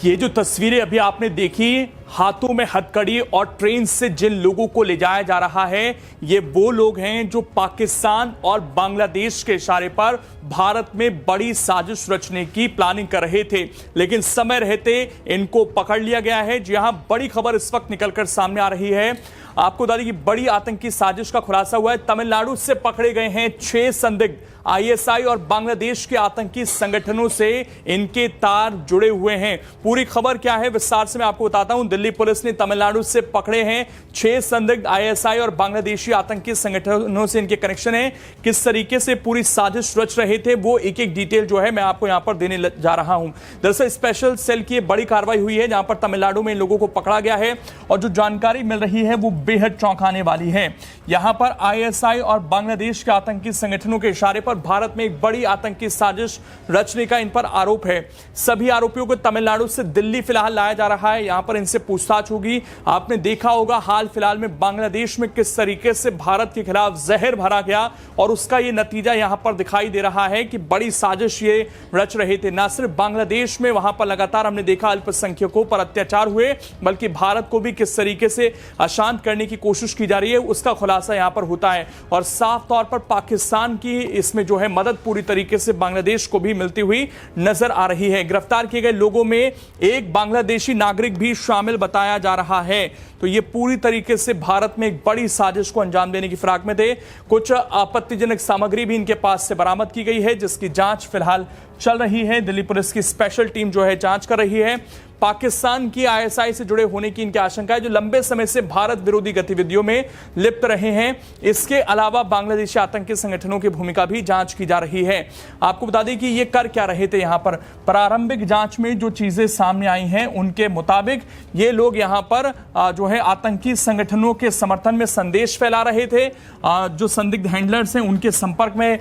ये जो तस्वीरें अभी आपने देखी, हाथों में हथकड़ी और ट्रेन से जिन लोगों को ले जाया जा रहा है, ये वो लोग हैं जो पाकिस्तान और बांग्लादेश के इशारे पर भारत में बड़ी साजिश रचने की प्लानिंग कर रहे थे, लेकिन समय रहते इनको पकड़ लिया गया है। जी हां, बड़ी खबर इस वक्त निकलकर सामने आ रही है। आपको बता दें कि बड़ी आतंकी साजिश का खुलासा हुआ है। तमिलनाडु से पकड़े गए हैं 6 संदिग्ध। आईएसआई और बांग्लादेश के आतंकी संगठनों से इनके तार जुड़े हुए हैं। पूरी खबर क्या है विस्तार से मैं आपको बताता हूं। दिल्ली पुलिस ने तमिलनाडु से पकड़े हैं 6 संदिग्ध। आईएसआई और बांग्लादेशी आतंकी संगठनों से इनके कनेक्शन है। किस तरीके से पूरी साजिश रच रहे थे वो एक एक डिटेल जो है मैं आपको यहां पर देने जा रहा हूं। दरअसल स्पेशल सेल की बड़ी कार्रवाई हुई है जहां पर तमिलनाडु में इन लोगों को पकड़ा गया है और जो जानकारी मिल रही है वो बेहद चौंकाने वाली है। यहां पर आईएसआई और बांग्लादेश के आतंकी संगठनों के इशारे पर भारत में एक बड़ी आतंकी साजिश रचने का इन पर आरोप है। सभी आरोपियों को तमिलनाडु से दिल्ली फिलहाल लाया जा रहा है। यहां पर इनसे पूछताछ होगी। आपने देखा होगा हाल फिलहाल में बांग्लादेश में किस तरीके से भारत के खिलाफ जहर भरा गया और उसका यह नतीजा यहां पर दिखाई दे रहा है कि बड़ी साजिश ये रच रहे थे। न सिर्फ बांग्लादेश में वहां पर लगातार हमने देखा अल्पसंख्यकों पर अत्याचार हुए, बल्कि भारत को भी किस तरीके से अशांत करने की कोशिश की जा रही है उसका खुलासा यहां पर होता है। और साफ तौर पर पाकिस्तान की इसमें जो है मदद पूरी तरीके से बांग्लादेश को भी मिलती हुई नजर आ रही है। गिरफ्तार किए गए लोगों में एक बांग्लादेशी नागरिक भी शामिल बताया जा रहा है। तो ये पूरी तरीके से भारत में एक बड़ी साजिश को अंजाम देने की फिराक में थे। कुछ आपत्तिजनक सामग्री भी इनके पास से बरामद की गई है जिसकी जांच फिलहाल चल रही है। दिल्ली पुलिस की स्पेशल टीम जो है जांच कर रही है। पाकिस्तान की आईएसआई से जुड़े होने की इनकी आशंका है, जो लंबे समय से भारत विरोधी गतिविधियों में लिप्त रहे हैं। इसके अलावा बांग्लादेशी आतंकी संगठनों की भूमिका भी जांच की जा रही है। आपको बता दें कि ये कर क्या रहे थे। यहां पर प्रारंभिक जांच में जो चीजें सामने आई हैं उनके मुताबिक ये लोग यहां पर जो है आतंकी संगठनों के समर्थन में संदेश फैला रहे थे। जो संदिग्ध हैंडलर्स हैं उनके संपर्क में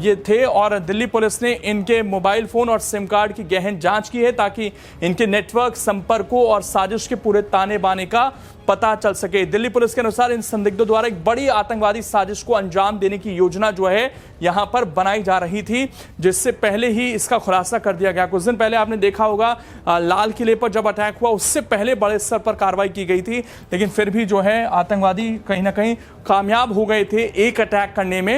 ये थे और दिल्ली पुलिस ने इनके मोबाइल फोन और सिम कार्ड की गहन जांच की है ताकि इनके नेटवर्क, संपर्कों और साजिश के पूरे ताने बाने का पता चल सके। दिल्ली पुलिस के अनुसार इन संदिग्धों द्वारा एक बड़ी आतंकवादी साजिश को अंजाम देने की योजना जो है यहां पर बनाई जा रही थी, जिससे पहले ही इसका खुलासा कर दिया गया। कुछ दिन पहले आपने देखा होगा लाल किले पर जब अटैक हुआ उससे पहले बड़े स्तर पर कार्रवाई की गई थी, लेकिन फिर भी जो है आतंकवादी कहीं ना कहीं कामयाब हो गए थे एक अटैक करने में।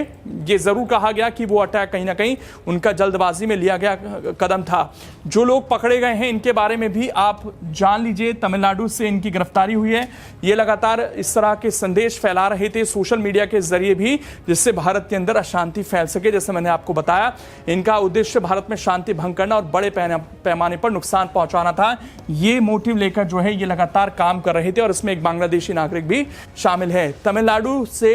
यह जरूर कहा गया कि वो अटैक कहीं ना कहीं उनका जल्दबाजी में लिया गया कदम था। जो लोग पकड़े गए हैं इनके बारे में भी आप जान लीजिए। तमिलनाडु से इनकी गिरफ्तारी हुई है। ये लगातार इस तरह के संदेश फैला रहे थे सोशल मीडिया के जरिए भी, जिससे भारत के अंदर अशांति फैल सके। जैसे मैंने आपको बताया, इनका उद्देश्य भारत में शांति भंग करना और बड़े पैमाने पर नुकसान पहुंचाना था। ये मोटिव लेकर जो है ये लगातार काम कर रहे थे और इसमें एक बांग्लादेशी नागरिक भी शामिल है। तमिलनाडु से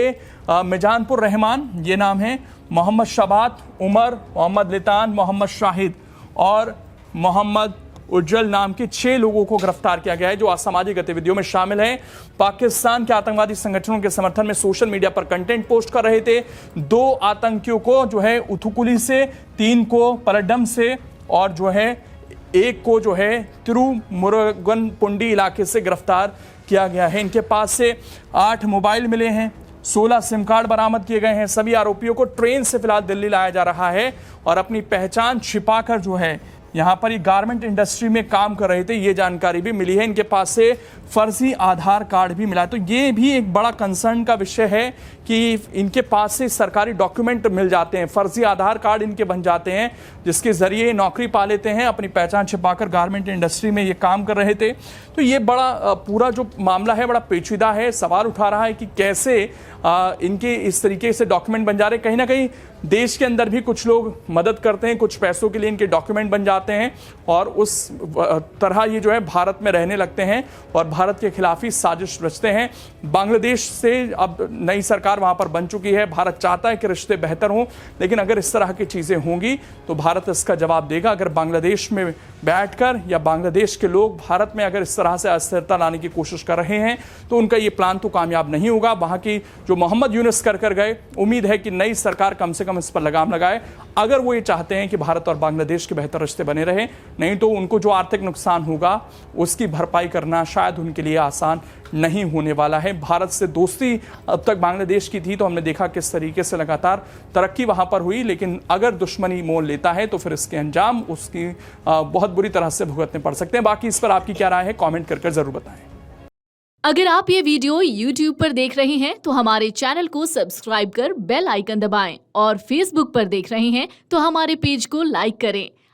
मिजानपुर रहमान ये नाम है, मोहम्मद शबात, उमर, मोहम्मद लितान, मोहम्मद शाहिद और मोहम्मद उज्जवल नाम के 6 लोगों को गिरफ्तार किया गया है जो असामाजिक गतिविधियों में शामिल हैं। पाकिस्तान के आतंकवादी संगठनों के समर्थन में सोशल मीडिया पर कंटेंट पोस्ट कर रहे थे। 2 आतंकियों को जो है उथुकुली से, 3 को पलड्डम से और जो है 1 को जो है तिरुमुरुगनपुंडी इलाके से गिरफ्तार किया गया है। इनके पास से 8 मोबाइल मिले हैं, 16 सिम कार्ड बरामद किए गए हैं। सभी आरोपियों को ट्रेन से फिलहाल दिल्ली लाया जा रहा है और अपनी पहचान छिपाकर जो है यहां पर ये गारमेंट इंडस्ट्री में काम कर रहे थे, ये जानकारी भी मिली है। इनके पास से फर्जी आधार कार्ड भी मिला है। तो ये भी एक बड़ा कंसर्न का विषय है कि इनके पास से सरकारी डॉक्यूमेंट मिल जाते हैं, फर्जी आधार कार्ड इनके बन जाते हैं, जिसके जरिए नौकरी पा लेते हैं। अपनी पहचान छिपाकर गारमेंट इंडस्ट्री में ये काम कर रहे थे। तो ये बड़ा पूरा जो मामला है बड़ा पेचीदा है। सवाल उठा रहा है कि कैसे इनके इस तरीके से डॉक्यूमेंट बन जा रहे हैं। कहीं ना कहीं देश के अंदर भी कुछ लोग मदद करते हैं, कुछ पैसों के लिए इनके डॉक्यूमेंट बन जाते हैं और उस तरह ये जो है भारत में रहने लगते हैं और भारत के खिलाफ ही साजिश रचते हैं। बांग्लादेश से अब नई सरकार वहां पर बन चुकी है। भारत चाहता है कि रिश्ते बेहतर हों, लेकिन अगर इस तरह की चीजें होंगी तो भारत इसका जवाब देगा। अगर बांग्लादेश में बैठकर या बांग्लादेश के लोग भारत में अगर इस तरह से अस्थिरता लाने की कोशिश कर रहे हैं तो उनका ये प्लान तो कामयाब नहीं होगा। वहां की जो मोहम्मद यूनुस कर गए, उम्मीद है कि नई सरकार कम से कम कम इस पर लगाम लगाए अगर वो ये चाहते हैं कि भारत और बांग्लादेश के बेहतर रिश्ते बने रहे। नहीं तो उनको जो आर्थिक नुकसान होगा उसकी भरपाई करना शायद उनके लिए आसान नहीं होने वाला है। भारत से दोस्ती अब तक बांग्लादेश की थी तो हमने देखा किस तरीके से लगातार तरक्की वहां पर हुई, लेकिन अगर दुश्मनी मोल लेता है तो फिर इसके अंजाम उसकी बहुत बुरी तरह से भुगतने पड़ सकते हैं। बाकी इस पर आपकी क्या राय है, कमेंट करके जरूर बताएं। अगर आप ये वीडियो YouTube पर देख रहे हैं तो हमारे चैनल को सब्सक्राइब कर बेल आइकन दबाएं और Facebook पर देख रहे हैं तो हमारे पेज को लाइक करें।